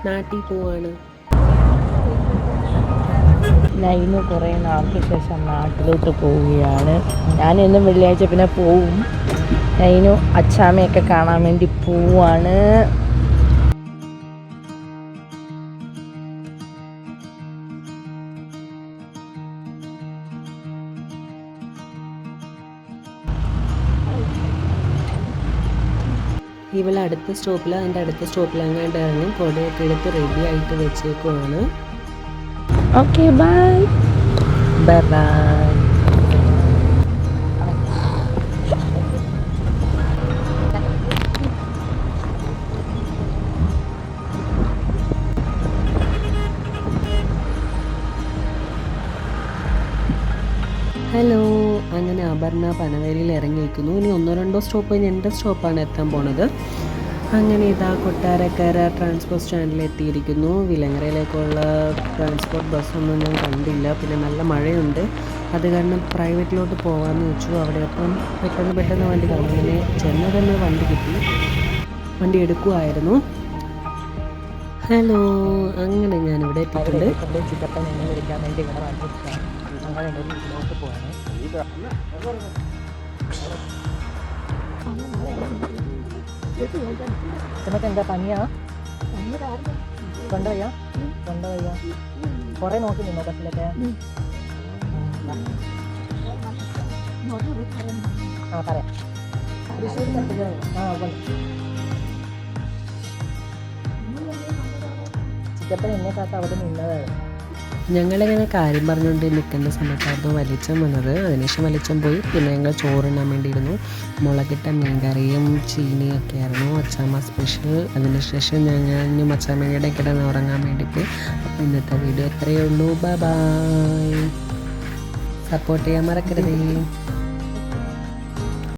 നാട്ടിൽ പോവാണ്. നൈനു കുറേ നാൾക്ക് ശേഷം നാട്ടിലോട്ട് പോവുകയാണ്. ഞാനെന്നും വെള്ളിയാഴ്ച പിന്നെ പോവും. നൈനു അച്ചാമ്മയൊക്കെ കാണാൻ വേണ്ടി പോവാണ്. ഇവൾ അടുത്ത സ്റ്റോപ്പിൽ അതിൻ്റെ അടുത്ത സ്റ്റോപ്പിലങ്ങാണ്ട് ഇറങ്ങി കൊടയൊക്കെ എടുത്ത് റെഡി ആയിട്ട് വെച്ചേക്കുവാണ്. Okay bye bye bye. Hello, അങ്ങനെ അപർണ പനവേലിയിൽ ഇറങ്ങിയിരിക്കുന്നു. ഇനി 1-2 സ്റ്റോപ്പ് കഴിഞ്ഞ് എൻ്റെ സ്റ്റോപ്പാണ് എത്താൻ പോണത്. അങ്ങനെ ഇതാ കൊട്ടാരക്കര ട്രാൻസ്പോർട്ട് സ്റ്റാൻഡിൽ എത്തിയിരിക്കുന്നു. വിലങ്ങരയിലേക്കുള്ള ട്രാൻസ്പോർട്ട് ബസ്സൊന്നും ഞാൻ കണ്ടില്ല. പിന്നെ നല്ല മഴയുണ്ട്, അത് കാരണം പ്രൈവറ്റിലോട്ട് പോകാമെന്ന് വെച്ചു. അവിടെ അപ്പം പെട്ടെന്ന് വണ്ടി കാണും. അങ്ങനെ ചെന്നതെന്ന് വണ്ടി കിട്ടി, വണ്ടി എടുക്കുമായിരുന്നു. ഹലോ, അങ്ങനെ ഞാനിവിടെ എത്തിയിട്ടുണ്ട്. ചിക്കപ്പൻ എന്നെ വിളിക്കാൻ വേണ്ടി ഇവിടെ വന്നിട്ടാണ്. അങ്ങനെ എൻ്റെ വീട്ടിലോട്ട് പോവാണ്. ചിലക്ക് എന്താ പനിയാ? കൊണ്ടുപോയാ കുറേ നോക്കി നിന്നോ ബസ്സിലൊക്കെ? ആ പറയാം. ചിക്കപ്പൻ എന്നെ കാത്ത അവിടെ നിന്നതാണ്. ഞങ്ങളിങ്ങനെ കാര്യം പറഞ്ഞുകൊണ്ട് നിൽക്കുന്ന സമയത്തായിരുന്നു വലിച്ചം വന്നത്. അതിനുശേഷം വലിച്ചം പോയി. പിന്നെ ഞങ്ങൾ ചോറിനാൻ വേണ്ടിയിരുന്നു. മുളകിട്ട മീൻകറിയും ചീനിയൊക്കെ ആയിരുന്നു അച്ചാമ്മ സ്പെഷ്യൽ. അതിനുശേഷം ഞാനും അച്ചാമ്മയുടെ കിടന്ന് ഉറങ്ങാൻ വേണ്ടി പോയി. അപ്പോൾ ഇന്നത്തെ വീഡിയോ ഇത്രയേ ഉള്ളൂ. Bye bye. സപ്പോർട്ട് ചെയ്യാൻ മറക്കരുതേ.